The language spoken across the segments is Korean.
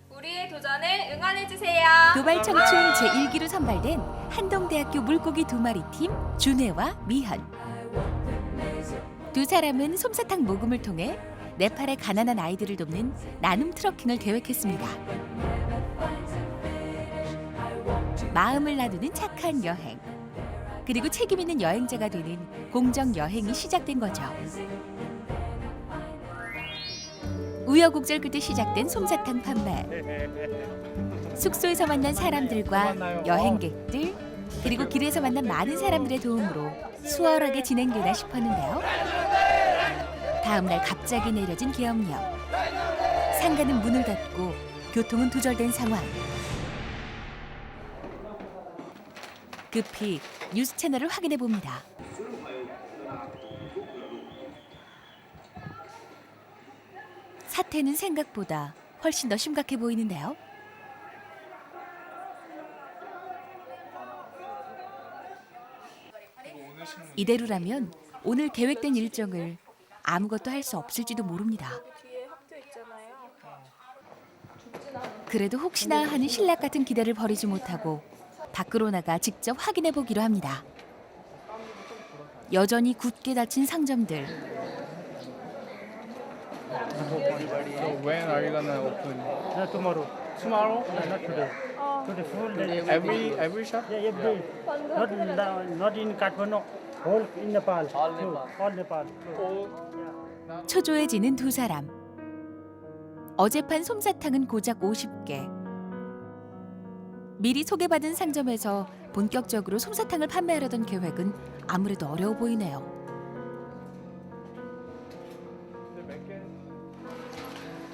우리의 도전을 응원해주세요. 도발 청춘 제1기로 선발된 한동대학교 물고기 2마리 팀 준혜와 미현. 두 사람은 솜사탕 모금을 통해 네팔의 가난한 아이들을 돕는 나눔 트러킹을 계획했습니다. 마음을 나누는 착한 여행, 그리고 책임 있는 여행자가 되는 공정 여행이 시작된 거죠. 우여곡절 끝에 시작된 솜사탕 판매. 숙소에서 만난 사람들과 여행객들, 그리고 길에서 만난 많은 사람들의 도움으로 수월하게 진행되나 싶었는데요. 다음 날 갑자기 내려진 계엄령. 상가는 문을 닫고 교통은 두절된 상황. 급히 뉴스 채널을 확인해 봅니다. 사태는 생각보다 훨씬 더 심각해 보이는데요. 이대로라면 오늘 계획된 일정을 아무것도 할 수 없을지도 모릅니다. 그래도 혹시나 하는 신락 같은 기대를 버리지 못하고 밖으로 나가 직접 확인해 보기로 합니다. 여전히 굳게 닫힌 상점들. So when are you gonna open? Not tomorrow. Tomorrow? No, not today. Today full day. Every shop? Yeah, every day. Not in Kathmandu. Whole in Nepal. All Nepal. 초조해지는 두 사람. 어젯판 솜사탕은 고작 50개. 미리 소개받은 상점에서 본격적으로 솜사탕을 판매하려던 계획은 아무래도 어려워 보이네요.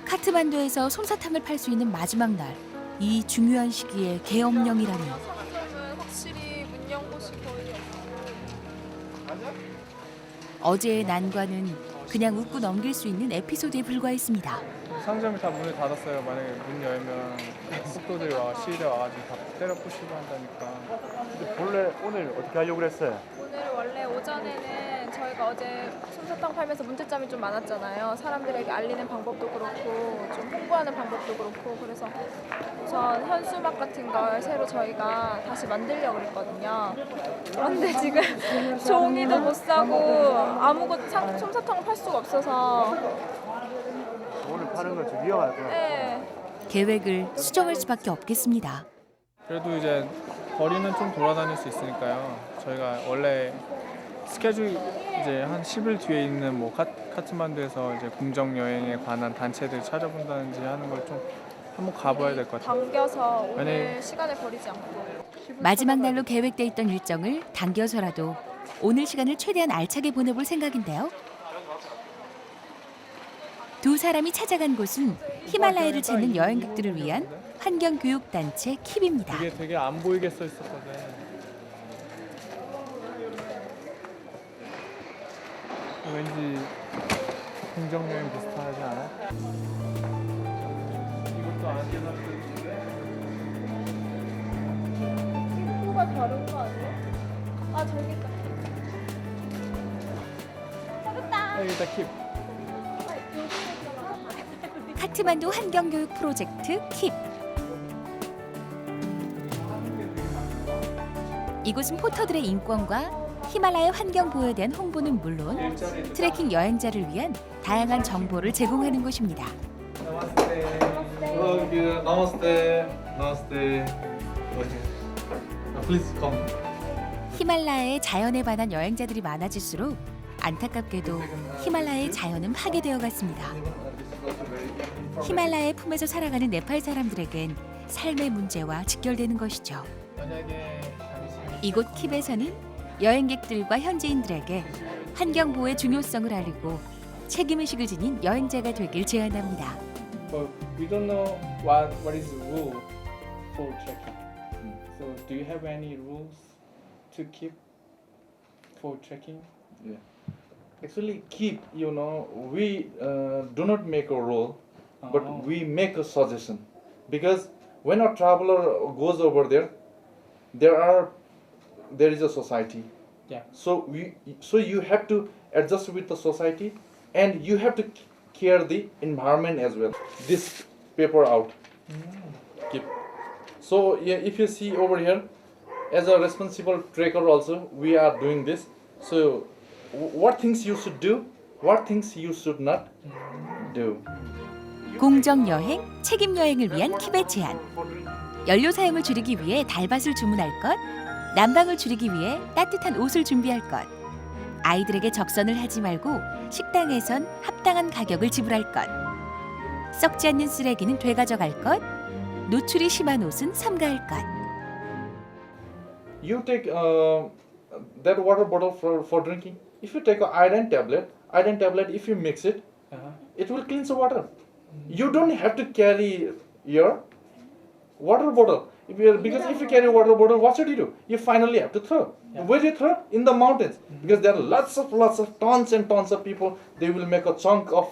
카트만두에서 솜사탕을 팔 수 있는 마지막 날, 이 중요한 시기에 계엄령이라니. 상점은 확실히 문 연 곳이 거의 없고. 어제의 난관은 그냥 웃고 넘길 수 있는 에피소드에 불과했습니다. 상점이 다 문을 닫았어요. 만약에 문 열면 속도들이 시위대 와가지고 다 때려 부시고 한다니까. 근데 본래 오늘 어떻게 하려고 그랬어요? 오늘 원래 오전에는 저희가 어제 솜사탕 팔면서 문제점이 좀 많았잖아요. 사람들에게 알리는 방법도 그렇고 좀 홍보하는 방법도 그렇고, 그래서 우선 현수막 같은 걸 새로 저희가 다시 만들려고 그랬거든요. 그런데 지금 종이도 못 사고 아무것도 솜사탕을 팔 수가 없어서. 오늘 파는 건 좀 위험할 것 같아요. 네. 계획을 수정할 수밖에 없겠습니다. 그래도 이제 거리는 좀 돌아다닐 수 있으니까요. 저희가 원래 스케줄 이제 한 10일 뒤에 있는 뭐 카트만두에서 이제 공정 여행에 관한 단체들 찾아본다든지 하는 걸 좀 한번 가봐야 될 것 같아요. 당겨서 오늘 만약에- 시간을 버리지 않고. 마지막 날로 계획돼 있던 일정을 당겨서라도 오늘 시간을 최대한 알차게 보내볼 생각인데요. 두 사람이 찾아간 곳은 히말라야를 찾는 여행객들을 위한 환경교육단체 킵입니다. 이게 되게 안 보이게 써 있었거든. 왠지 공정 여행 비슷하지 않아? 이것도 안 깨닫는데. 뭐가 다른 거 아니야? 아, 저기 있다. 여기다 킵. 카트만두 환경교육 프로젝트 킵. 이곳은 포터들의 인권과 히말라야 환경 보호에 대한 홍보는 물론 트레킹 여행자를 위한 다양한 정보를 제공하는 곳입니다. Namaste. Namaste. Please come. 히말라야의 자연에 반한 여행자들이 많아질수록 안타깝게도 히말라야의 자연은 파괴되어 갔습니다. 히말라야의 품에서 살아가는 네팔 사람들에겐 삶의 문제와 직결되는 것이죠. 만약에 이곳 킵에서는 여행객들과 현지인들에게 환경보호의 중요성을 알리고 책임의식을 지닌 여행자가 되길 제안합니다. But we don't know what is the rule for trekking. So do you have any rules to keep for trekking? Yeah. Actually, keep, we do not make a rule, but we make a suggestion. Because when a traveler goes over there, there is a society. Yeah. So you have to adjust with the society, and you have to care the environment as well. This paper out. Keep. So yeah, if you see over here, as a responsible trekker also, we are doing this. So what things you should do, what things you should not do. 공정 여행, 책임 여행을 위한 킵의 제안. 연료 사용을 줄이기 위해 달밭을 주문할 것, 난방을 줄이기 위해 따뜻한 옷을 준비할 것, 아이들에게 적선을 하지 말고 식당에선 합당한 가격을 지불할 것, 썩지 않는 쓰레기는 되가져갈 것, 노출이 심한 옷은 삼가할 것. You take that water bottle for drinking. If you take an iron tablet, if you mix it, it will cleanse the water. You don't have to carry your water bottle. Because if you carry water bottle, what should you do? You finally have to throw. Where do you throw? In the mountains. Because there are lots of tons and tons of people. They will make a chunk of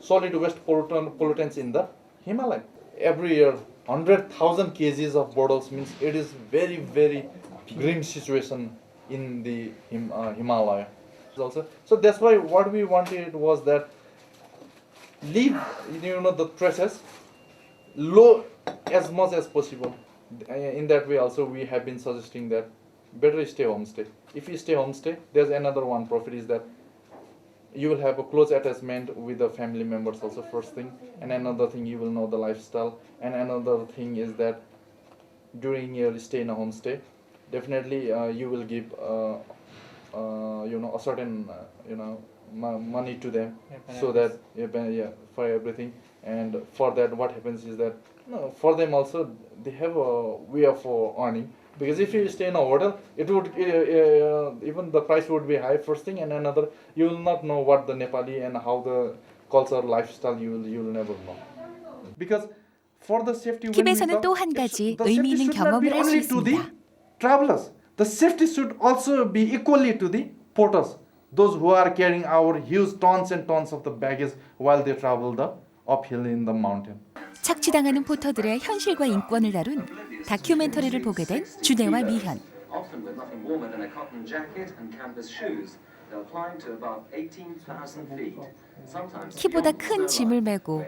solid waste pollutants in the Himalaya. Every year, 100,000 kgs of bottles means it is very, very grim situation in the Himalaya. Also, so that's why what we wanted was that leave the traces low as much as possible. In that way also we have been suggesting that better stay homestay. If you stay homestay, there's another one profit is that you will have a close attachment with the family members also first thing, and another thing you will know the lifestyle, and another thing is that during your stay in a homestay, definitely you will give a certain money to them, so that for everything. And for that what happens is that for them also they have a way of earning, because if you stay in a hotel, it would even the price would be high first thing, and another you will not know what the Nepali and how the culture lifestyle you will never know. Because for the safety, 킵에서는 또 한 가지 의미 있는 경험을 할 수 있습니다. travelers, the safety should also be equally to the porters, those who are carrying our huge tons and tons of the baggage while they travel the uphill in the mountain. 착취당하는 포터들의 현실과 인권을 다룬 다큐멘터리를 보게 된 준혜와 미현. Often with nothing warmer than a cotton jacket and canvas shoes, they'll climb to about 18,000 feet. Sometimes 키보다 큰 짐을 메고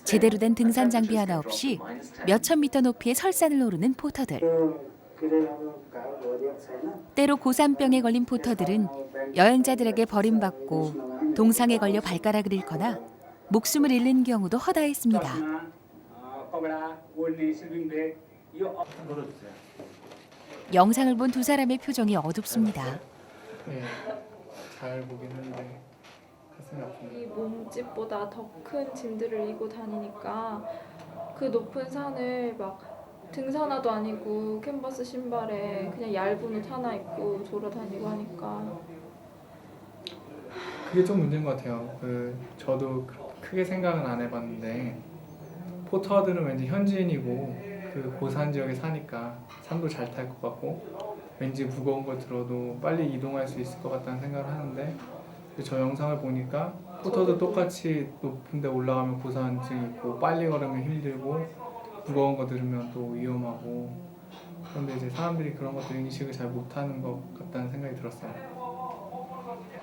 제대로 된 등산 장비 하나 없이 몇천 미터 높이의 설산을 오르는 포터들. 때로 고산병에 걸린 포터들은 여행자들에게 버림받고 동상에 걸려 발가락을 잃거나 목숨을 잃는 경우도 허다했습니다. 영상을 본 두 사람의 표정이 어둡습니다. 네, 잘 보긴 했는데 가슴이 아픕니다. 이 몸집보다 더 큰 짐들을 이고 다니니까 그 높은 산을 막 등산화도 아니고 캔버스 신발에 그냥 얇은 옷 하나 입고 돌아다니고 하니까 그게 좀 문제인 것 같아요. 저도 크게 생각은 안 해봤는데 포터들은 왠지 현지인이고 그 고산 지역에 사니까 산도 잘 탈 것 같고 왠지 무거운 거 들어도 빨리 이동할 수 있을 것 같다는 생각을 하는데 저 영상을 보니까 포터도 똑같이 높은 데 올라가면 고산증 있고 빨리 걸으면 힘들고 무거운 거 들으면 또 위험하고, 그런데 이제 사람들이 그런 것들 인식을 잘 못하는 것 같다는 생각이 들었어요.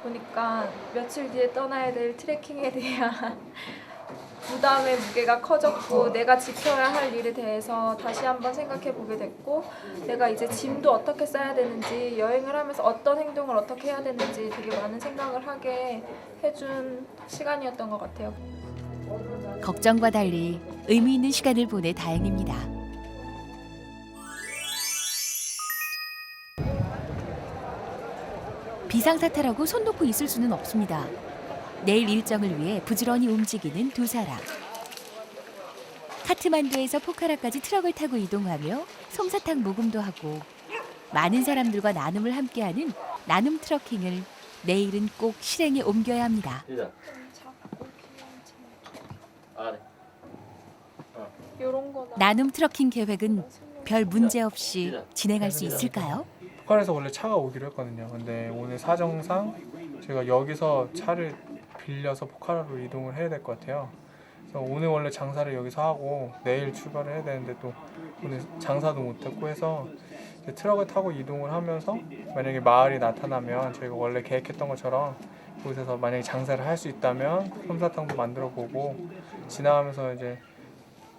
보니까 며칠 뒤에 떠나야 될 트레킹에 대한 부담의 무게가 커졌고 내가 지켜야 할 일에 대해서 다시 한번 생각해 보게 됐고, 내가 이제 짐도 어떻게 싸야 되는지, 여행을 하면서 어떤 행동을 어떻게 해야 되는지 되게 많은 생각을 하게 해준 시간이었던 것 같아요. 걱정과 달리 의미 있는 시간을 보내 다행입니다. 비상사태라고 손 놓고 있을 수는 없습니다. 내일 일정을 위해 부지런히 움직이는 두 사람. 카트만두에서 포카라까지 트럭을 타고 이동하며 솜사탕 모금도 하고 많은 사람들과 나눔을 함께하는 나눔 트러킹을 내일은 꼭 실행에 옮겨야 합니다. 이런 거나 나눔 트럭킹 계획은 별 문제 없이 진행할 수 있을까요? 포카라에서 원래 차가 오기로 했거든요. 근데 오늘 사정상 제가 여기서 차를 빌려서 포카라로 이동을 해야 될 것 같아요. 그래서 오늘 원래 장사를 여기서 하고 내일 출발을 해야 되는데 또 오늘 장사도 못했고 해서 이제 트럭을 타고 이동을 하면서 만약에 마을이 나타나면 저희가 원래 계획했던 것처럼 그곳에서 만약에 장사를 할 수 있다면 솜사탕도 만들어 보고 지나가면서 이제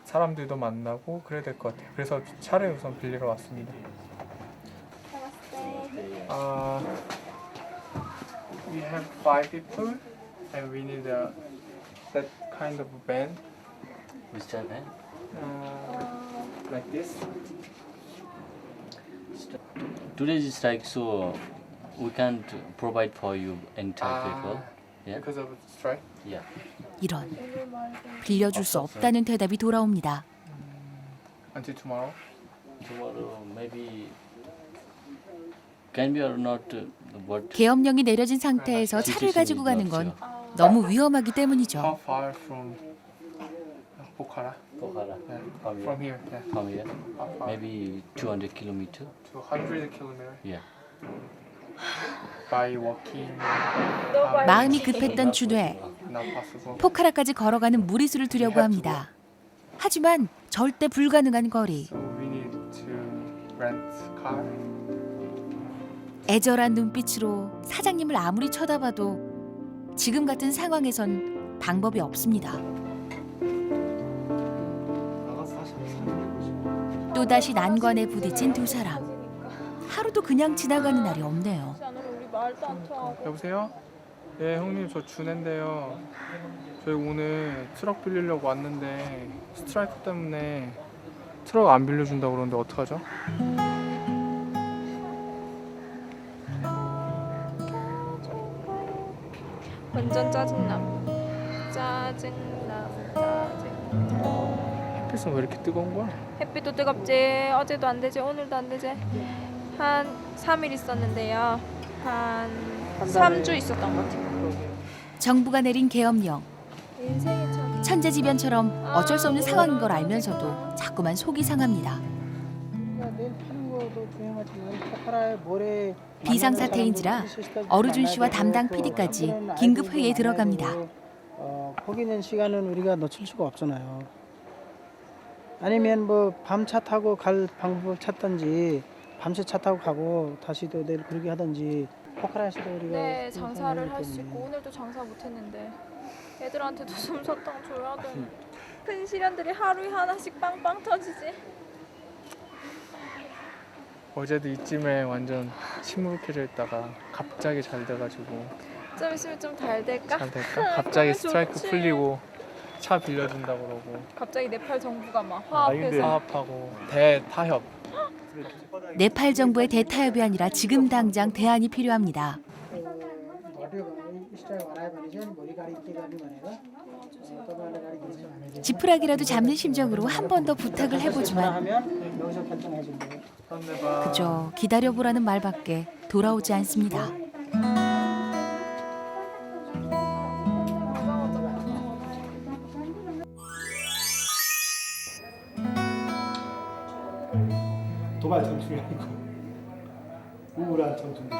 사람들도 만나고 그래야 될 것 같아요. 그래서 차를 우선 빌리러 왔습니다. We have 5 people and we need that kind of van Which type, eh? like this. Today's strike, so we can't provide for you entire vehicle. Yeah. Because of the strike. Yeah. 이런 빌려줄 수 없다는 대답이 돌아옵니다. Until tomorrow. Tomorrow maybe can be or not. What? 계엄령이 내려진 상태에서 차를 가지고 가는 건 너무 위험하기 How 때문이죠. far from Pokhara? Pokhara. Yeah. From From here. here. Yeah. From here. How far? Maybe 200 kilometer. To 100 kilometers Yeah. by walking. 마음이 급했던 준회. Not possible. 포카라까지 걸어가는 무리수를 두려고 합니다. 하지만 절대 불가능한 거리. So we need to rent car. 애절한 눈빛으로 사장님을 아무리 쳐다봐도 지금 같은 상황에선 방법이 없습니다. 또다시 난관에 부딪힌 두 사람. 하루도 그냥 지나가는 날이 없네요. 우리 말도 안 통하고. 여보세요? 예, 형님 저 준혜인데요. 저희 오늘 트럭 빌리려고 왔는데 스트라이크 때문에 트럭 안 빌려준다고 그러는데 어떡하죠? 완전 짜증남. 짜증남. 햇빛은 왜 이렇게 뜨거운 거야? 햇빛도 뜨겁지. 어제도 안 되지. 오늘도 안 되지. 한 3일 있었는데요. 한 3주 있었던 것 같아요. 정부가 내린 계엄령. 인생이 참. 천재지변처럼 어쩔 수 없는 상황인 걸 알면서도 자꾸만 속이 상합니다. 비상사태인지라 어르준 씨와 담당 PD까지 긴급 회의에 들어갑니다. 거기 있는 시간은 우리가 놓칠 수가 없잖아요. 아니면 뭐 밤 차 타고 갈 방법을 찾든지 밤새 차 타고 가고 다시 또 내일 그러게 하든지 포카라에서도 우리가 네, 장사를 할 수 있고 오늘도 장사 못했는데 애들한테도 솜사탕 줘야 돼. 큰 시련들이 하루에 하나씩 빵빵 터지지. 어제도 이쯤에 완전 시무룩해져 있다가 갑자기 잘 돼가지고 좀 있으면 좀 잘 될까? 잘 될까? 갑자기 그러면 스트라이크 좋지. 풀리고 차 빌려준다고 그러고 갑자기 네팔 정부가 막 화합해서 사업하고 대타협. 네팔 정부의 대타협이 아니라 지금 당장 대안이 필요합니다. 지푸라기라도 잡는 심정으로 한 번 더 부탁을 해보지만 그저 기다려보라는 말밖에 돌아오지 않습니다. 도발 전술이 아니고 우울한 전술이죠.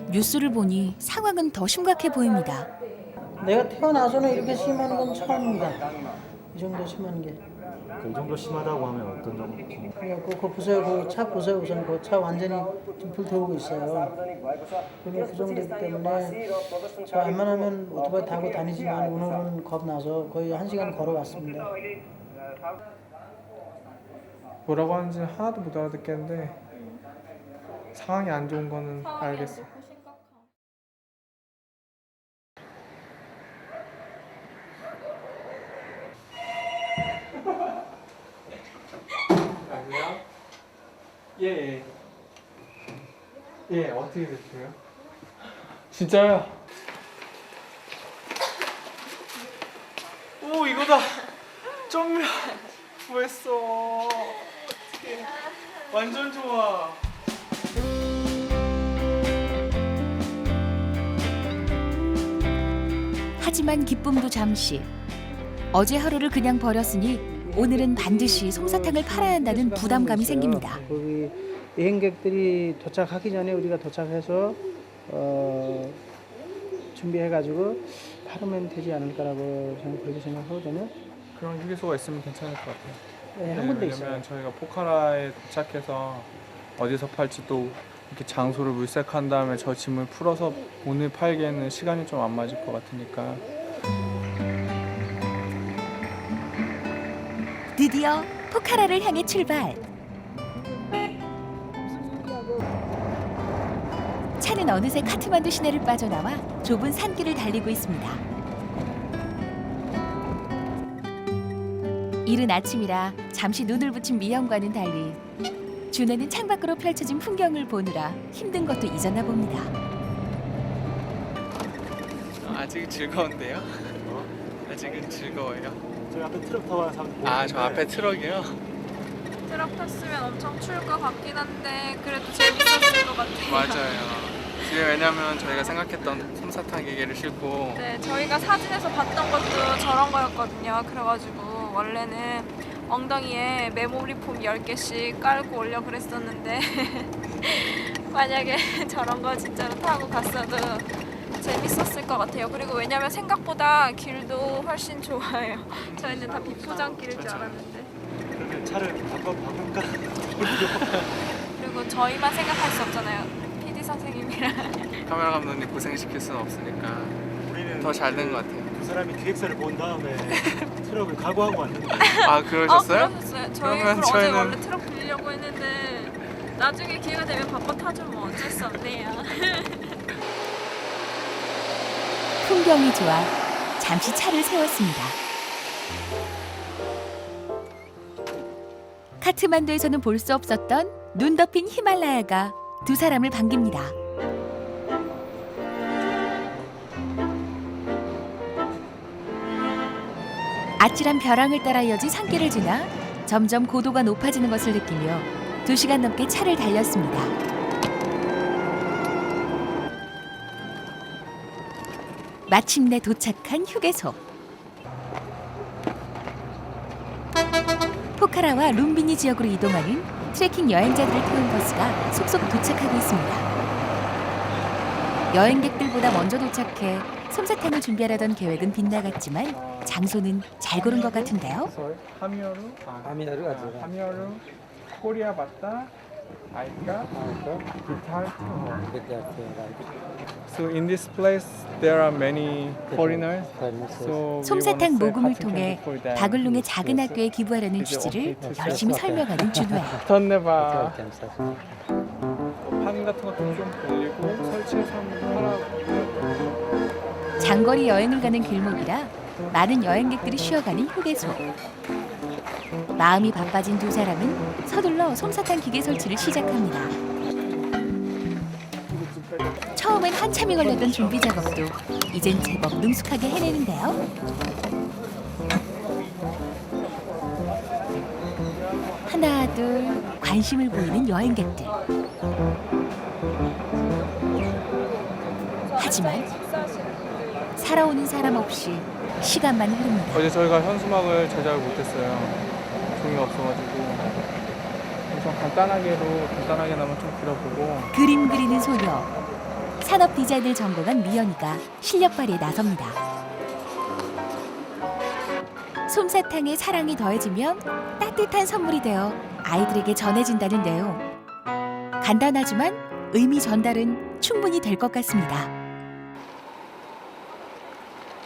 뉴스를 보니 상황은 더 심각해 보입니다. 내가 태어나서는 이렇게 심한 건 처음입니다. 이 정도 심한 게. 그 정도 심하다고 하면 어떤 정도지? 그거 보세요. 그 차 보세요. 우선 그 차 완전히 지금 불태우고 있어요. 그게 그 정도이기 때문에 저 웬만하면 오토바이 타고 다니지만 오늘은 겁나서 거의 1시간 걸어왔습니다. 뭐라고 하는지 하나도 못 알아듣겠는데 상황이 안 좋은 거는 알겠어. 여보세요? 예. 예, 어떻게 됐어요? 진짜요? 오, 이거다. 좀 구했어. 어떡해. 완전 좋아. 하지만 기쁨도 잠시. 어제 하루를 그냥 버렸으니 오늘은 반드시 솜사탕을 팔아야 한다는 부담감이 생깁니다. 거기 여행객들이 도착하기 전에 우리가 도착해서 준비해가지고 팔으면 되지 않을까라고 저는 그렇게 생각하거든요. 그런 휴게소가 있으면 괜찮을 것 같아요. 네, 한 군데 왜냐면 있어요. 저희가 포카라에 도착해서 어디서 팔지 또 이렇게 장소를 물색한 다음에 저 짐을 풀어서 오늘 팔기에는 시간이 좀 안 맞을 것 같으니까. 드디어 포카라를 향해 출발. 차는 어느새 카트만두 시내를 빠져나와 좁은 산길을 달리고 있습니다. 이른 아침이라 잠시 눈을 붙인 미연과는 달리 준혜는 창밖으로 펼쳐진 풍경을 보느라 힘든 것도 잊었나 봅니다. 아직 즐거운데요? 아직은 즐거워요. 저희 앞에 트럭 타고 가는 사람들 아, 저 앞에 트럭이요? 트럭 탔으면 엄청 추울 것 같긴 한데 그래도 재밌었을 것 같아요. 맞아요. 지금 왜냐면 저희가 생각했던 솜사탕 기계를 싣고 네, 저희가 사진에서 봤던 것도 저런 거였거든요. 그래가지고 원래는 엉덩이에 메모리폼 10개씩 깔고 올려 그랬었는데 만약에 저런 거 진짜로 타고 갔어도 재밌었을 것 같아요. 그리고 왜냐면 생각보다 길도 훨씬 좋아요. 저희는 다 비포장길일 줄 알았는데. 그러면 차를 바꿀까? 그리고 저희만 생각할 수 없잖아요. PD 선생님이랑. 카메라 감독님 고생시킬 수는 없으니까 우리는 더 잘 된 것 같아요. 두 사람이 기획사를 본 다음에 트럭을 각오하고 왔는데 아, 그러셨어요? 그러셨어요? 저희 그러면 어제 저희는- 원래 트럭 빌리려고 했는데 나중에 기회가 되면 바꿔 타주면 뭐 어쩔 수 없네요. 풍경이 좋아 잠시 차를 세웠습니다. 카트만두에서는 볼 수 없었던 눈 덮인 히말라야가 두 사람을 반깁니다. 아찔한 벼랑을 따라 이어진 산길을 지나 점점 고도가 높아지는 것을 느끼며 2시간 넘게 차를 달렸습니다. 마침내 도착한 휴게소. 포카라와 룸비니 지역으로 이동하는 트레킹 여행자들을 태운 버스가 속속 도착하고 있습니다. 여행객들보다 먼저 도착해 솜사탕을 준비하려던 계획은 빗나갔지만 장소는 잘 고른 것 같은데요. 하미어루? 아미나루 가죠. 하미어루 코리아 바타 아이카 기타. So in this place there are many foreigners. So 솜사탕 모금을 통해 바글룽의 작은 학교에 기부하려는 취지를 열심히 설명하는 준호야. 던네바. 판 같은 것도 좀 돌리고 설치해서 한번 하라고. 장거리 여행을 가는 길목이라 많은 여행객들이 쉬어가는 휴게소. 마음이 바빠진 두 사람은 서둘러 솜사탕 기계 설치를 시작합니다. 처음엔 한참이 걸렸던 준비 작업도 이젠 제법 능숙하게 해내는데요. 하나 둘 관심을 보이는 여행객들. 하지만 살아오는 사람 없이 시간만 흐릅니다. 어제 저희가 현수막을 제작을 못했어요. 종이가 없어가지고 우선 간단하게나마 좀 그려보고. 그림 그리는 소녀. 산업 디자인을 전공한 미연이가 실력 발휘에 나섭니다. 솜사탕의 사랑이 더해지면 따뜻한 선물이 되어 아이들에게 전해진다는 내용. 간단하지만 의미 전달은 충분히 될 것 같습니다.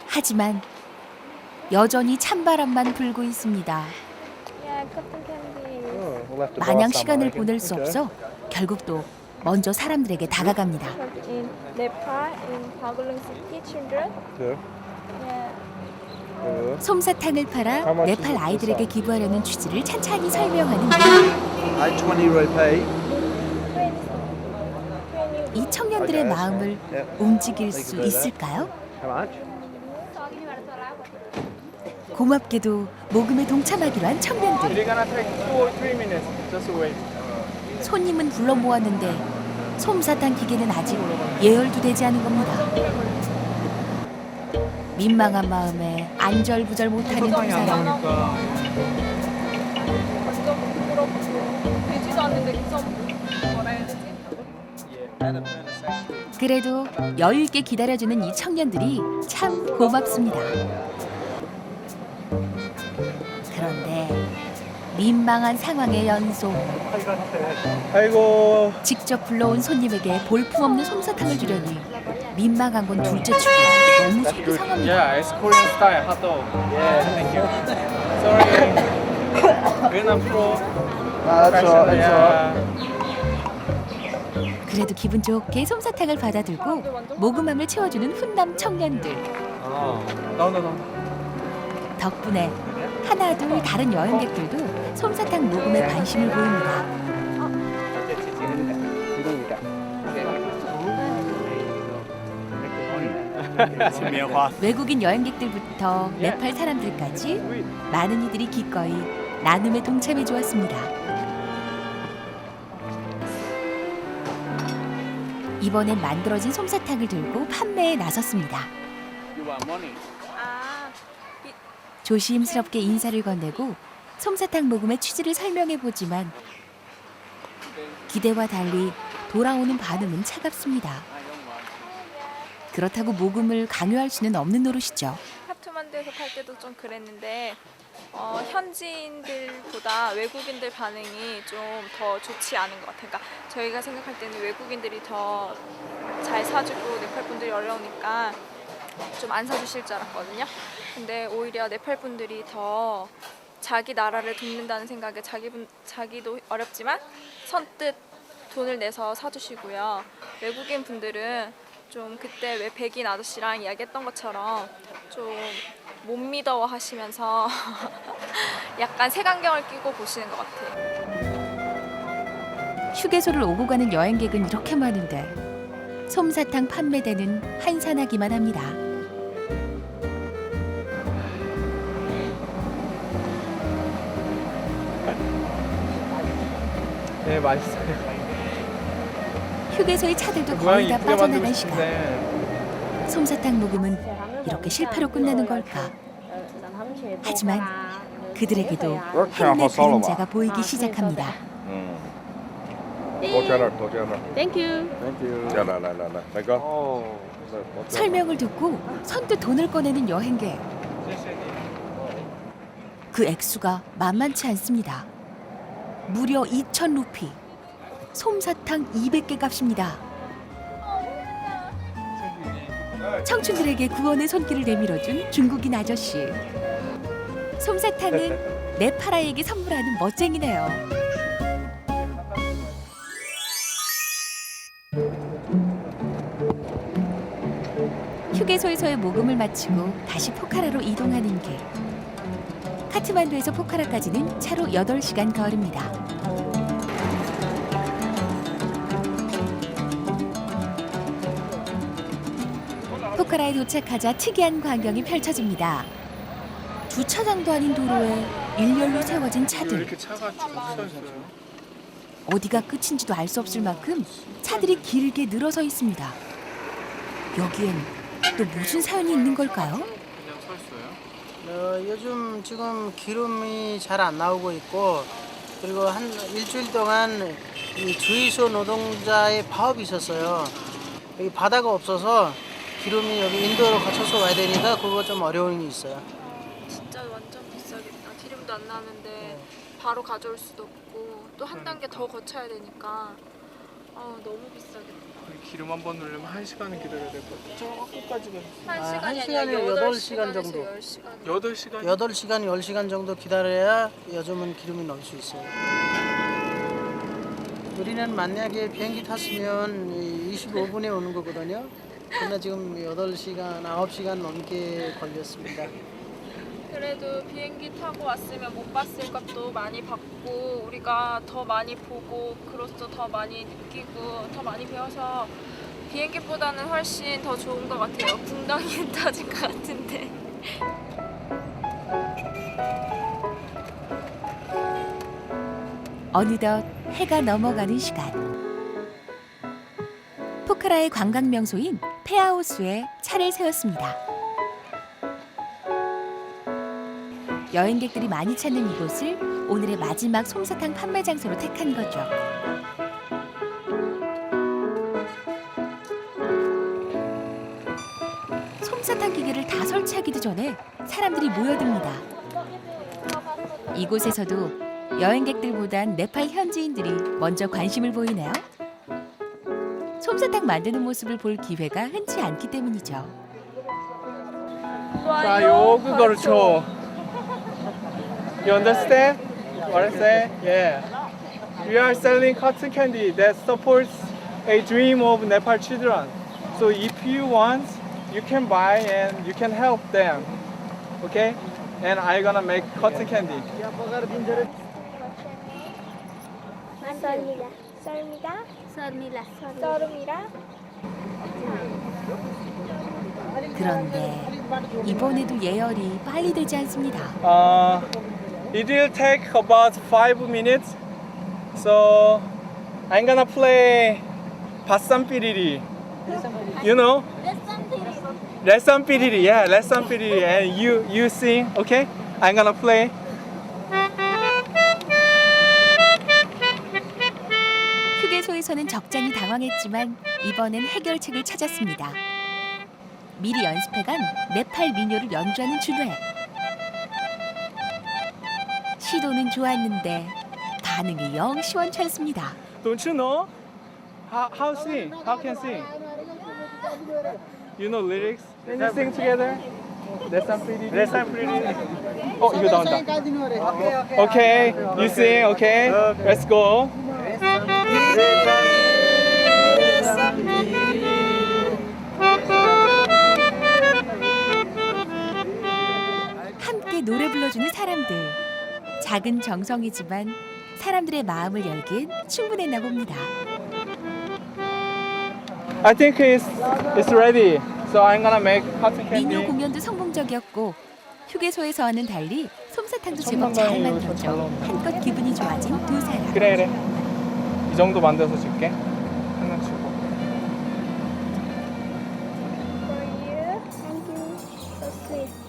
하지만 여전히 찬바람만 불고 있습니다. 마냥 시간을 보낼 수 없어 결국 또 먼저 사람들에게 다가갑니다. In Nepal, in Bagalung City, children. Yeah. 솜사탕을 팔아 네팔 아이들에게 기부하려는 취지를 찬찬히 설명하는 이 청년들의 마음을 움직일 수 있을까요? 고맙게도 모금에 동참하기로 한 청년들. We're gonna take 2 or 3 minutes. Just wait. 손님은 불러 모았는데 솜사탕 기계는 아직 예열도 되지 않은 겁니다. 민망한 마음에 안절부절 못하는 두 사람. 나오니까 완전 부끄럽고 되지도 않는데 계속 뭐라 해야 되지? 그래도 여유 있게 기다려주는 이 청년들이 참 고맙습니다. 그런데 민망한 상황의 연속. 아이고 직접 불러온 손님에게 볼품없는 솜사탕을 주려니 민망한 건 둘째치고 너무 속이 상합니다. Yeah, it's Korean style hot dog. Yeah, thank you. Sorry. Vietnam pro. 그래도 기분 좋게 솜사탕을 받아들고 모금함을 채워주는 훈남 청년들. 나온다. 덕분에 하나 둘 다른 여행객들도 솜사탕 모금에 관심을 보입니다. 외국인 여행객들부터 네팔 사람들까지 많은 이들이 기꺼이 나눔에 동참해 주었습니다. 이번엔 만들어진 솜사탕을 들고 판매에 나섰습니다. 조심스럽게 인사를 건네고 솜사탕 모금의 취지를 설명해 보지만 기대와 달리 돌아오는 반응은 차갑습니다. 그렇다고 모금을 강요할 수는 없는 노릇이죠. 카트만두에서 팔 때도 좀 그랬는데 현지인들보다 외국인들 반응이 좀 더 좋지 않은 것 같아요. 그러니까 저희가 생각할 때는 외국인들이 더 잘 사주고 네팔 분들이 어려우니까 좀 안 사주실 줄 알았거든요. 근데 오히려 네팔 분들이 더 자기 나라를 돕는다는 생각에 자기도 어렵지만 선뜻 돈을 내서 사주시고요. 외국인 분들은 좀 그때 왜 백인 아저씨랑 이야기했던 것처럼 좀 못 믿어 하시면서 약간 색안경을 끼고 보시는 것 같아요. 휴게소를 오고 가는 여행객은 이렇게 많은데 솜사탕 판매대는 한산하기만 합니다. 네, 맛있어요. 휴게소의 차들도 모양이 거의 다 이쁘게 빠져나간 만들고 시간. 싶은데 솜사탕 모금은 이렇게 실패로 끝나는 걸까? 하지만 그들에게도 행운의 그림자가 보이기 시작합니다. 설명을 듣고 선뜻 돈을 꺼내는 여행객. 그 액수가 만만치 않습니다. 무려 2,000 루피. 솜사탕 200개 값입니다. 청춘들에게 구원의 손길을 내밀어준 중국인 아저씨. 솜사탕은 네팔아에게 선물하는 멋쟁이네요. 휴게소에서의 모금을 마치고 다시 포카라로 이동하는 길. 카트만두에서 포카라까지는 차로 8시간 걸음니다. 포카라에 도착하자 특이한 광경이 펼쳐집니다. 주차장도 아닌 도로에 일렬로 세워진 왜 차들. 이렇게 차가 쭉 서 있어요? 어디가 끝인지도 알 수 없을 만큼 차들이 길게 늘어서 있습니다. 여기엔 또 무슨 사연이 있는 걸까요? 그냥 서 있어요? 요즘 지금 기름이 잘 안 나오고 있고 그리고 한 일주일 동안 이 주유소 노동자의 파업이 있었어요. 여기 바다가 없어서 기름이 여기 인도로 거쳐서 와야 되니까 그거 좀 어려움이 있어요. 진짜 완전 비싸겠다. 기름도 안 나는데 바로 가져올 수도 없고 또 한 단계 더 거쳐야 되니까 너무 비싸겠다. 기름 한 번 넣으려면 1시간은 기다려야 될 것 같아요. 저 끝까지 가요. 1시간이 한 아니라 시간에 8시간 8시간 정도. 10시간. 8시간? 8시간, 10시간 정도 기다려야 요즘은 기름이 넣을 수 있어요. 우리는 만약에 비행기 탔으면 25분에 오는 거거든요. 근데 지금 8시간, 9시간 넘게 걸렸습니다. 그래도 비행기 타고 왔으면 못 봤을 것도 많이 봤고 우리가 더 많이 보고 그로써 더 많이 느끼고 더 많이 배워서 비행기보다는 훨씬 더 좋은 것 같아요. 붕덩이 터질 것 같은데. 어느덧 해가 넘어가는 시간. 포카라의 관광 명소인 페아호수에 차를 세웠습니다. 여행객들이 많이 찾는 이곳을 오늘의 마지막 솜사탕 판매 장소로 택한 거죠. 솜사탕 기계를 다 설치하기도 전에 사람들이 모여듭니다. 이곳에서도 여행객들보단 네팔 현지인들이 먼저 관심을 보이네요. 솜사탕 만드는 모습을 볼 기회가 흔치 않기 때문이죠. 자, 요거 그렇죠. You understand what I say? Yeah. We are selling cotton candy that supports a dream of Nepal children. So if you want, you can buy and you can help them. Okay? And I'm gonna make cotton candy. 그런데 이번에도 예열이 빨리 되지 않습니다. It will take about 5 minutes. So I'm gonna play Passampiriri. You know? Lesanpiriri. Yeah, Lesanpiriri. And you sing, okay? I'm gonna play. 휴게소에서는 적잖이 당황했지만 이번엔 해결책을 찾았습니다. 미리 연습해간 네팔 민요를 연주하는 준회. 시도는 좋았는데 반응이 영 시원찮습니다. Don't you know? How sing? How can sing? You know lyrics? Can you sing together? Lesanpiriri. Oh, 이거 나온다. Okay, you sing. Okay, let's go. 함께 노래 불러주는 사람들. 작은 정성이지만 사람들의 마음을 열기엔 충분했나 봅니다. I think it's ready. So I'm gonna make cotton 민요 candy. 공연도 성공적이었고 휴게소에서와는 달리 솜사탕도 제법 잘 만들었죠. 한껏 기분이 좋아진 두 사람. 그래. 이 정도 만들어서 줄게. 하나 주고.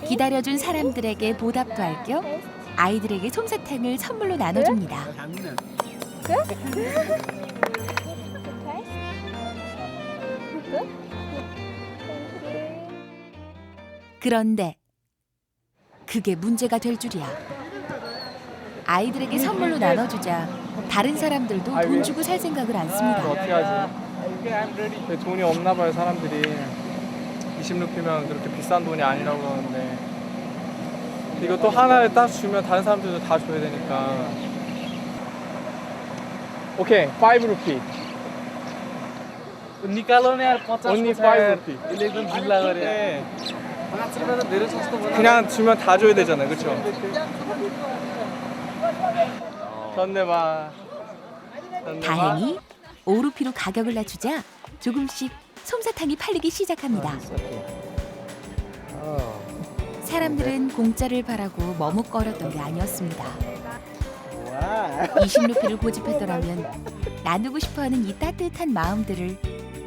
기다려준 사람들에게 보답도 할 겸 아이들에게 솜사탕을 선물로 나눠줍니다. 그런데 그게 문제가 될 줄이야. 아이들에게 선물로 나눠주자 다른 사람들도 돈 주고 살 생각을 않습니다. 어떻게 하지? 왜 돈이 없나 봐요, 사람들이. 20루피면 그렇게 비싼 돈이 아니라고 그러는데 이거 또 하나를 딱 주면 다른 사람들도 다 줘야 되니까. 오케이, 5루피. Only 5루피. 네. 그냥 주면 다 줘야 되잖아요, 그렇죠? 던네봐. 다행히 5루피로 가격을 낮추자 조금씩 솜사탕이 팔리기 시작합니다. 사람들은 공짜를 바라고 머뭇거렸던 게 아니었습니다. 20루피를 고집했더라면 나누고 싶어하는 이 따뜻한 마음들을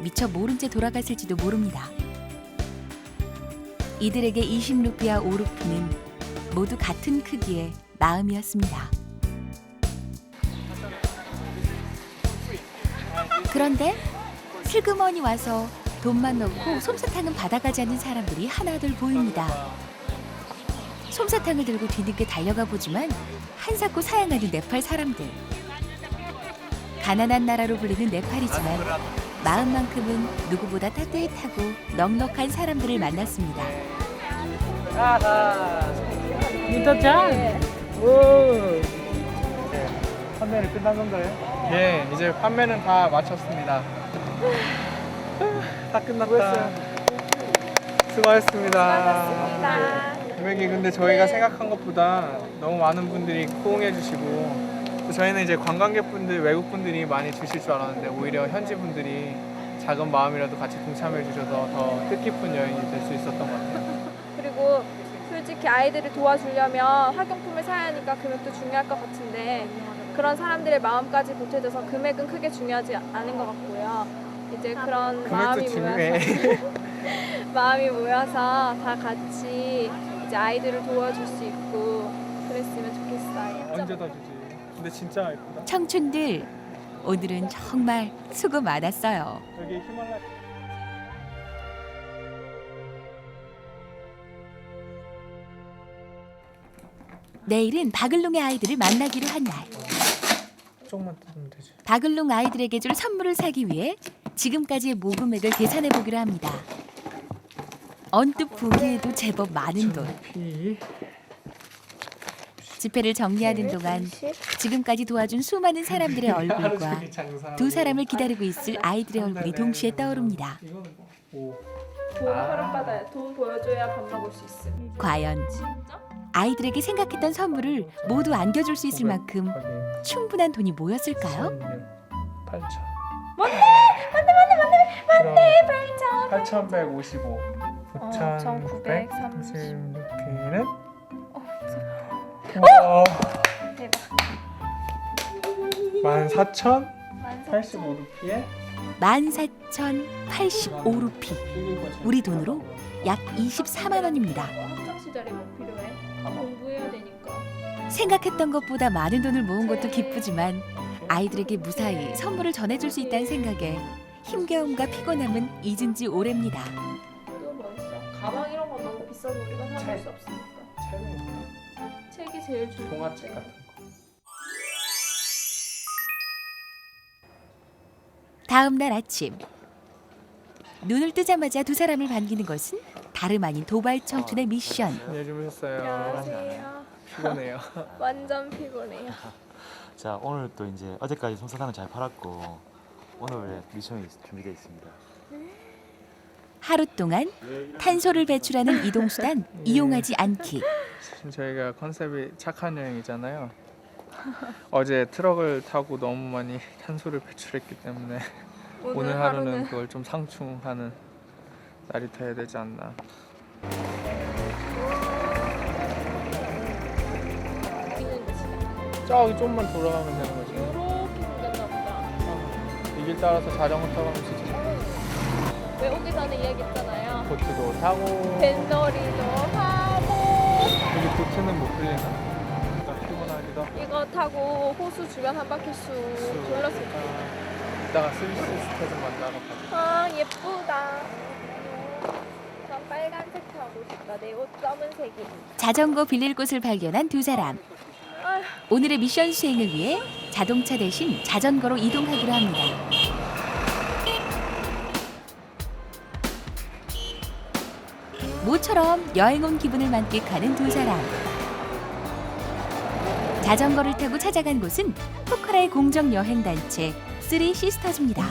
미처 모른 채 돌아갔을지도 모릅니다. 이들에게 20루피와 5루피는 모두 같은 크기의 마음이었습니다. 그런데 슬그머니 와서 돈만 넣고 솜사탕은 받아가지 않는 사람들이 하나둘 보입니다. 솜사탕을 들고 뒤늦게 달려가 보지만 한사코 사양하는 네팔 사람들. 가난한 나라로 불리는 네팔이지만 마음만큼은 누구보다 따뜻하고 넉넉한 사람들을 만났습니다. 판매는 끝난 건가요? 네, 이제 판매는 다 마쳤습니다. 다 끝났다. 수고하셨습니다. 여기 근데 저희가 생각한 것보다 너무 많은 분들이 호응해 주시고 저희는 이제 관광객분들, 외국분들이 많이 주실 줄 알았는데 오히려 현지 분들이 작은 마음이라도 같이 동참해 주셔서 더 뜻깊은 여행이 될 수 있었던 것 같아요. 그리고 솔직히 아이들을 도와주려면 학용품을 사야 하니까 금액도 중요할 것 같은데 그런 사람들의 마음까지 보태져서 금액은 크게 중요하지 않은 것 같고요. 이제 그런 마음이 모여서 다 같이 이제 아이들을 도와줄 수 있고 그랬으면 좋겠어요. 언제 더 주지? 근데 진짜 예쁘다. 청춘들 오늘은 정말 수고 많았어요. 여기 히말라야. 내일은 바글롱의 아이들을 만나기로 한 날. 조금만 뜯으면 되지. 바글롱 아이들에게 줄 선물을 사기 위해 지금까지의 모금액을 계산해 보기로 합니다. 언뜻 보기에도 제법 많은 돈. 피. 지폐를 정리하는 동안 지금까지 도와준 수많은 사람들의 얼굴과 두 사람을 기다리고 있을 아이들의 얼굴이 동시에 떠오릅니다. 이거는 뭐? 오. 돈 허락받아야 돈 보여줘야 밥 먹을 수 있어. 과연 아이들에게 생각했던 선물을 모두 안겨줄 수 있을 만큼 충분한 돈이 모였을까요? 8천. 맞네 8천. 8,155. 9,930. 9,936개는 대박. 14,085루피에 14,085루피. 우리 돈으로 약 24만 원입니다. 학창 시절에 뭐 필요해? 공부해야 되니까. 생각했던 것보다 많은 돈을 모은 것도 기쁘지만 아이들에게 무사히 선물을 전해줄 수 있다는 생각에 힘겨움과 피곤함은 잊은 지 오래입니다. 또 뭐 있어? 가방 이런 건 너무 비싸서 우리가 사줄 수 없으니까. 책이 제일 중요해. 동화책 같은 거. 다음 날 아침 눈을 뜨자마자 두 사람을 반기는 것은 다름 아닌 도발 청춘의 미션. 네, 주무셨어요. 안녕하세요. 피곤해요. 완전 피곤해요. 자, 오늘 또 이제 어제까지 솜사탕을 잘 팔았고 오늘 미션이 준비되어 있습니다. 하루 동안 탄소를 배출하는 이동수단 이용하지 않기. 지금 저희가 컨셉이 착한 여행이잖아요. 어제 트럭을 타고 너무 많이 탄소를 배출했기 때문에 오늘 하루는 그걸 좀 상충하는 날이 돼야 되지 않나. 저기 좀만 돌아가면 되는 거지. 이렇게 생겼나 보다. 이 길 따라서 자전거 타고 가면 진짜 왜 오기 전에 이야기했잖아요. 보트도 타고. 뱃놀이도 하고 여기 보트는 못 풀리나? 피곤하기도 하고. 이거 타고 호수 주변 한 바퀴 쑥 둘렀을 거예요. 이따가 스위스 좀 만나러 가자. 아 예쁘다. 난 빨간색 타고 싶다. 내 옷 검은색이. 자전거 빌릴 곳을 발견한 두 사람. 오늘의 미션 수행을 위해 자동차 대신 자전거로 이동하기로 합니다. 모처럼 여행 온 기분을 만끽하는 두 사람. 자전거를 타고 찾아간 곳은 포카라의 공정 여행 단체 쓰리 시스터즈입니다.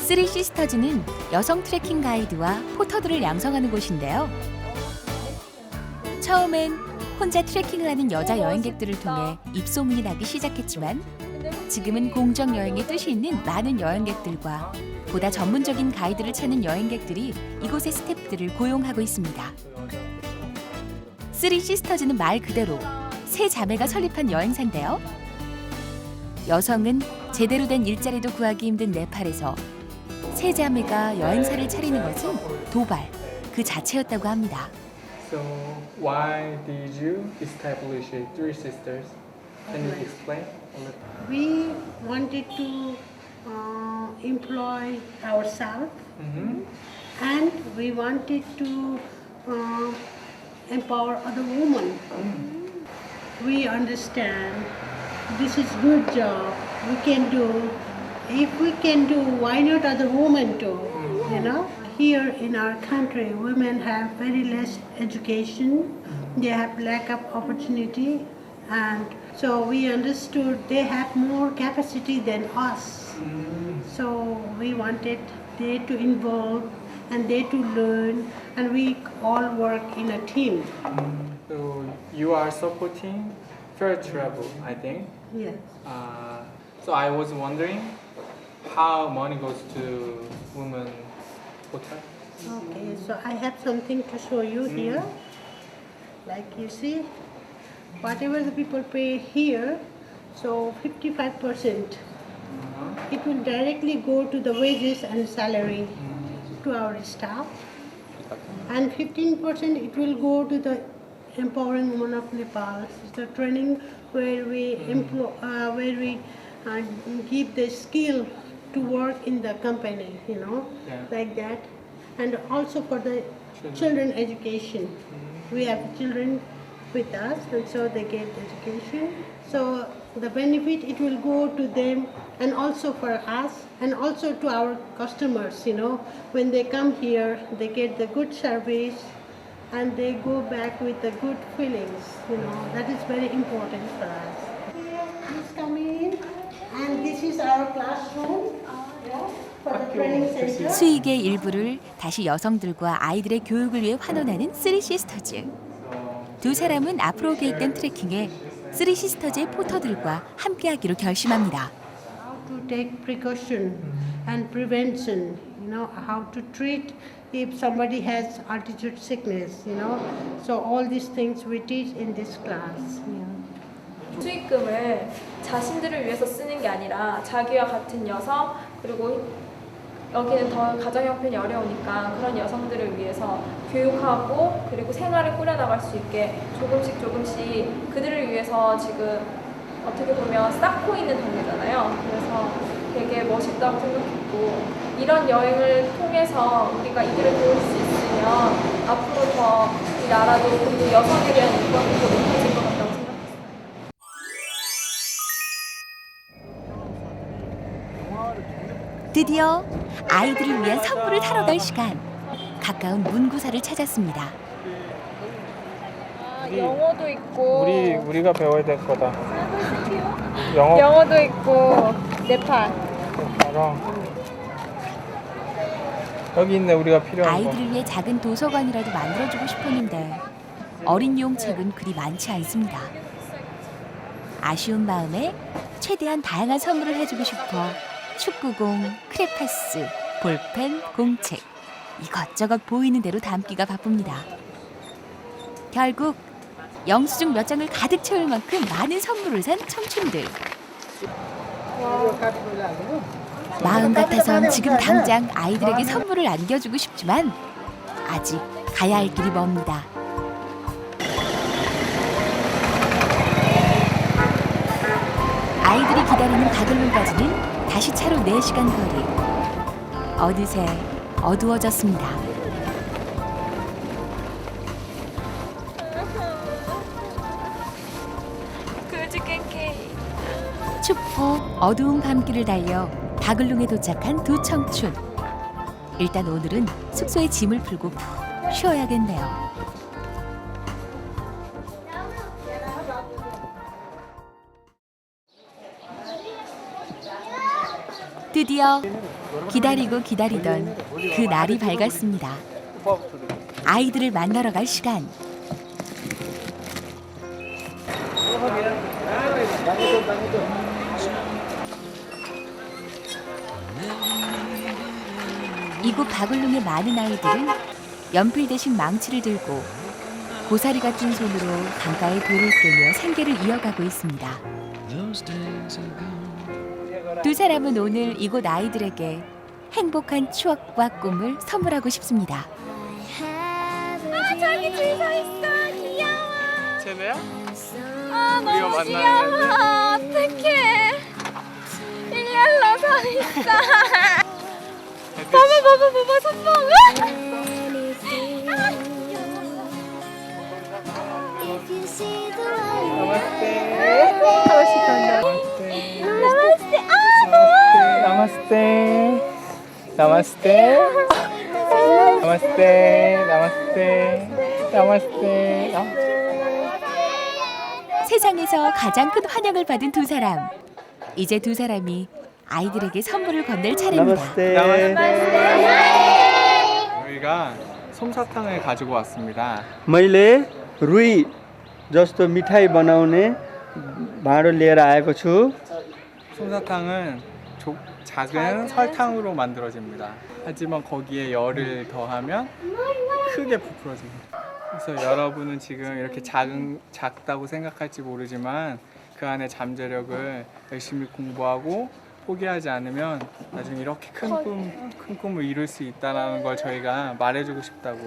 쓰리 시스터즈는 여성 트레킹 가이드와 포터들을 양성하는 곳인데요. 처음엔 혼자 트레킹을 하는 여자 여행객들을 통해 입소문이 나기 시작했지만 지금은 공정 여행의 뜻이 있는 많은 여행객들과 보다 전문적인 가이드를 찾는 여행객들이 이곳의 스태프들을 고용하고 있습니다. 쓰리 시스터즈는 말 그대로 세 자매가 설립한 여행사인데요. 여성은 제대로 된 일자리도 구하기 힘든 네팔에서 세 자매가 여행사를 차리는 것은 도발 그 자체였다고 합니다. So why did you establish Three Sisters? Can you explain a little? We wanted to employ ourselves and we wanted to empower other women. We understand this is good job we can do. If we can do, why not other women too? You know, here in our country, women have very less education. They have lack of opportunity, and so we understood they have more capacity than us. So we wanted they to involve and they to learn, and we all work in a team. So you are supporting fair travel, I think. Yes. So I was wondering how money goes to women hotel. Okay, so I have something to show you here. Like you see, whatever the people pay here, so 55%, it will directly go to the wages and salary to our staff. and 15% it will go to the empowering women of Nepal. It's a training where we give the skill to work in the company, you know, like that. And also for the children education. We have children with us, and so they get education. So the benefit it will go to them and also for us and also to our customers, you know, when they come here they get the good service and they go back with the good feelings, you know. That is very important for us. Please come in, and this is our classroom, for the training center. 수익의 일부를 다시 여성들과 아이들의 교육을 위해 환원하는 쓰리 시스터즈. 두 사람은 앞으로 계획된 트레킹에 쓰리 시스터즈의 포터들과 함께하기로 결심합니다. How to take precaution and prevention, you know, how to treat if somebody has altitude sickness, you know. So all these things we teach in this class. 수익금을 자신들을 위해서 쓰는 게 아니라 자기와 같은 여성, 그리고 여기는 더 가정 형편이 어려우니까 그런 여성들을 위해서 교육하고 그리고 생활을 꾸려나갈 수 있게 조금씩 그들을 위해서 지금 어떻게 보면 쌓고 있는 동네잖아요. 그래서 되게 멋있다고 생각했고, 이런 여행을 통해서 우리가 이들을 도울 수 있으면 앞으로 더 이 나라도 그리고 여성에 대한 인권이 더 높아질 것 같다고 생각했어요. 드디어 아이들을 위한 선물을 사러 갈 시간. 가까운 문구사를 찾았습니다. 영어도 있고 우리가 배워야 될 거다. 영어도 있고 네팔. 여기 있네, 우리가 필요한 거. 아이들을 위해 작은 도서관이라도 만들어주고 싶었는데 어린이용 책은 그리 많지 않습니다. 아쉬운 마음에 최대한 다양한 선물을 해주고 싶어 축구공, 크레파스, 볼펜, 공책 이것저것 보이는 대로 담기가 바쁩니다. 결국 영수증 몇 장을 가득 채울 만큼 많은 선물을 산 청춘들. 마음 같아선 지금 당장 아이들에게 선물을 안겨주고 싶지만 아직 가야 할 길이 멉니다. 아이들이 기다리는 바글론까지는 다시 차로 4시간 거리. 어느새 어두워졌습니다. 춥고 어두운 밤길을 달려 바글롱에 도착한 두 청춘. 일단 오늘은 숙소에 짐을 풀고 푹 쉬어야겠네요. 드디어 기다리고 기다리던 그 날이 밝았습니다. 아이들을 만나러 갈 시간. 이곳 바글롱의 많은 아이들은 연필 대신 망치를 들고 고사리 같은 손으로 강가에 돌을 떼며 생계를 이어가고 있습니다. 두 사람은 오늘 이곳 아이들에게 행복한 추억과 꿈을 선물하고 싶습니다. 저기 줄 서 있어. 귀여워. 쟤네야? 너무 귀여워. 어떡해. 일렬로 서 있어. 봐봐 손목. 세상에서 가장 큰 환영을 받은 두 사람. 이제 두 사람이 아이들에게 선물을 건넬 차례입니다. 저희가 솜사탕을 가지고 왔습니다. मैले रुई जस्तो मिठाई बनाउने भाँडो लिएर आएको छु. 솜사탕은 작은 설탕으로 만들어집니다. 하지만 거기에 열을 더하면 크게 부풀어집니다. 그래서 여러분은 지금 이렇게 작다고 생각할지 모르지만 그 안에 잠재력을 열심히 공부하고 포기하지 않으면 나중에 이렇게 큰 꿈을 이룰 수 있다는 걸 저희가 말해주고 싶다고.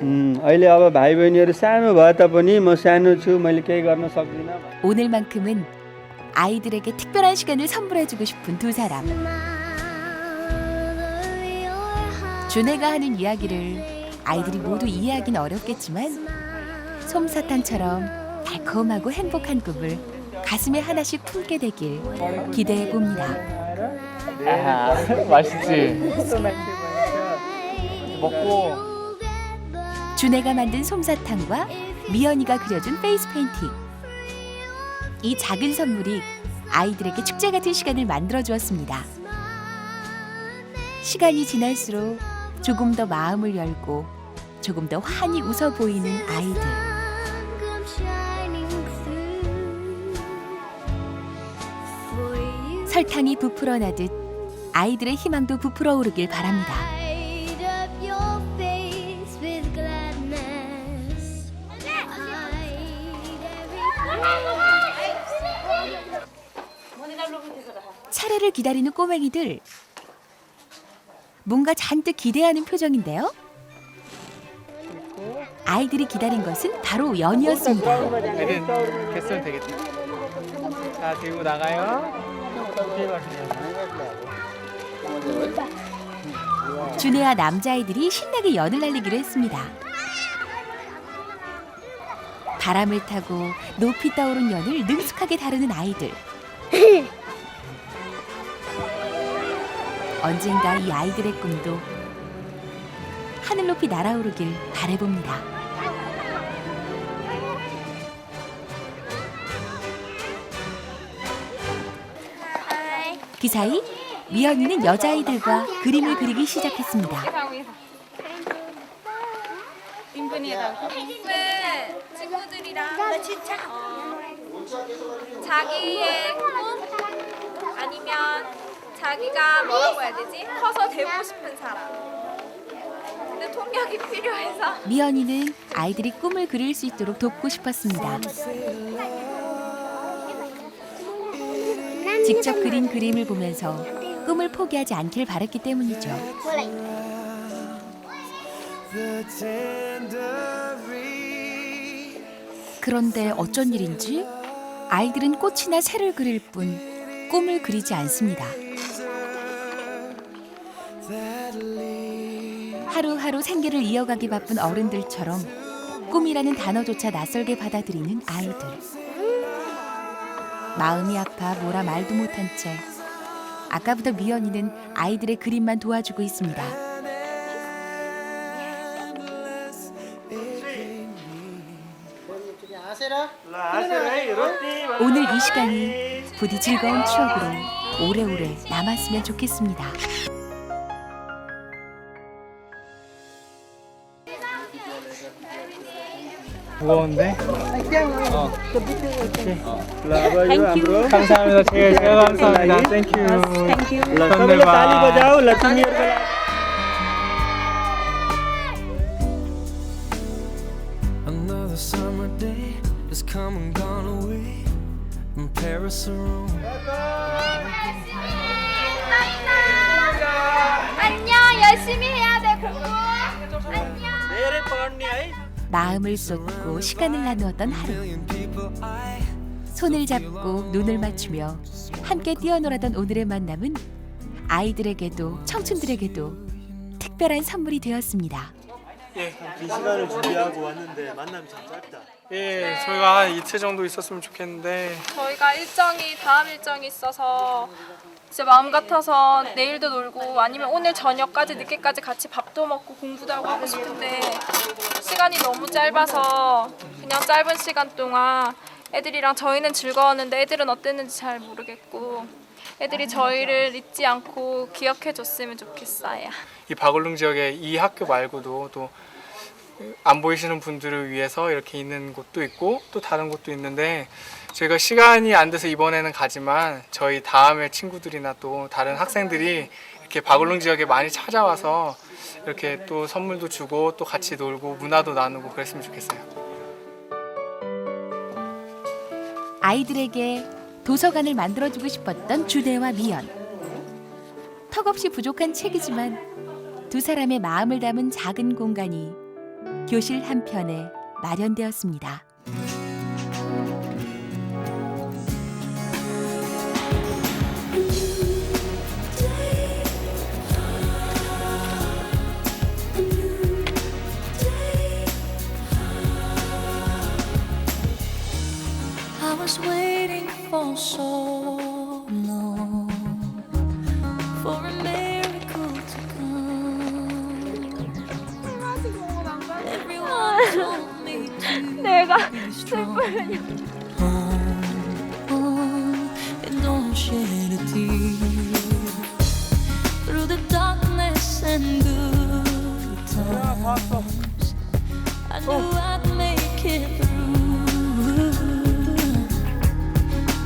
अहिले अब भाइ बहिनीहरू सानो भए तापनि म सानो छु मैले केही गर्न सक्दिनँ. 오늘만큼은 아이들에게 특별한 시간을 선물해주고 싶은 두 사람. 준혜가 하는 이야기를 아이들이 모두 이해하기는 어렵겠지만 솜사탕처럼 달콤하고 행복한 꿈을 가슴에 하나씩 품게 되길 기대해 봅니다. 맛있지? 먹고. 준혜가 만든 솜사탕과 미연이가 그려준 페이스 페인팅. 이 작은 선물이 아이들에게 축제 같은 시간을 만들어 주었습니다. 시간이 지날수록 조금 더 마음을 열고 조금 더 환히 웃어 보이는 아이들. 설탕이 부풀어 나듯 아이들의 희망도 부풀어 오르길 바랍니다. 차례를 기다리는 꼬맹이들. 뭔가 잔뜩 기대하는 표정인데요. 아이들이 기다린 것은 바로 연이었습니다. 애는 됐으면 되겠다. 자, 들고 나가요. 준혜와 남자아이들이 신나게 연을 날리기로 했습니다. 바람을 타고 높이 떠오른 연을 능숙하게 다루는 아이들. 언젠가 이 아이들의 꿈도 하늘 높이 날아오르길 바라봅니다. 그 사이 미연이는 여자아이들과 그림을 그리기 시작했습니다. 친구들이랑 자기의 꿈 아니면 자기가 뭐라고 해야 되지? 커서 되고 싶은 사람. 근데 통역이 필요해서 미연이는 아이들이 꿈을 그릴 수 있도록 돕고 싶었습니다. 직접 그린 그림을 보면서 꿈을 포기하지 않길 바랐기 때문이죠. 그런데 어쩐 일인지 아이들은 꽃이나 새를 그릴 뿐 꿈을 그리지 않습니다. 하루하루 생계를 이어가기 바쁜 어른들처럼 꿈이라는 단어조차 낯설게 받아들이는 아이들. 마음이 아파 뭐라 말도 못한 채 아까부터 미연이는 아이들의 그림만 도와주고 있습니다. 오늘 이 시간이 부디 즐거운 추억으로 오래오래 남았으면 좋겠습니다. 무거운데? 감사합니다. 제가 감사합니다. 땡큐. सबैले ताली बजाऊ लक्ष्मीहरुको लागि. Another summer day has come and gone away from Paris or Rome. 안녕. 열심히 해야 돼 공부. 안녕. धेरै पढ्ने है. 마음을 쏟고 시간을 나누었던 하루. 손을 잡고 눈을 맞추며 함께 뛰어놀았던 오늘의 만남은 아이들에게도 청춘들에게도 특별한 선물이 되었습니다. 예, 이 시간을 준비하고 왔는데 만남이 참 짧다. 예, 저희가 한 이틀 정도 있었으면 좋겠는데 저희가 다음 일정이 있어서 진짜 마음 같아서 내일도 놀고 아니면 오늘 저녁까지 늦게까지 같이 밥도 먹고 공부도 하고 싶은데 시간이 너무 짧아서 그냥 짧은 시간 동안 애들이랑 저희는 즐거웠는데 애들은 어땠는지 잘 모르겠고 애들이 저희를 잊지 않고 기억해 줬으면 좋겠어요. 이 바골릉 지역에 이 학교 말고도 또 안 보이시는 분들을 위해서 이렇게 있는 곳도 있고 또 다른 곳도 있는데 저희가 시간이 안 돼서 이번에는 가지만 저희 다음에 친구들이나 또 다른 학생들이 이렇게 바골릉 지역에 많이 찾아와서 이렇게 또 선물도 주고 또 같이 놀고 문화도 나누고 그랬으면 좋겠어요. 아이들에게 도서관을 만들어주고 싶었던 준혜와 미연. 턱없이 부족한 책이지만 두 사람의 마음을 담은 작은 공간이 교실 한편에 마련되었습니다. I was waiting for so long for a miracle to come. Everyone told me to 내가 be strong. 슬프면 And don't shed a tear through the darkness and good times. I knew I'd make it through,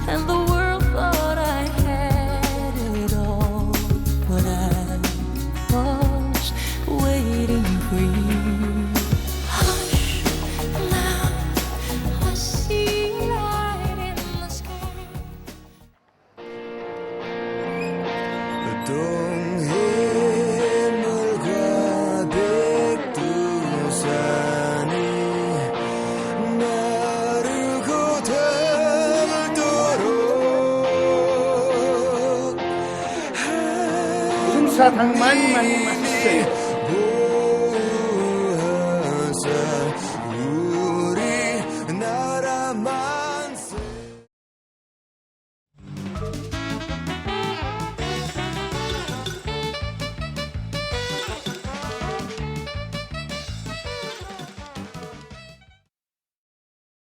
and the world thought I had it all, but I was waiting for you. Hush, now I see light in the sky. 동해물과 백두산이 마르고 닳도록 솜사탕 많이 많이 마셨어요.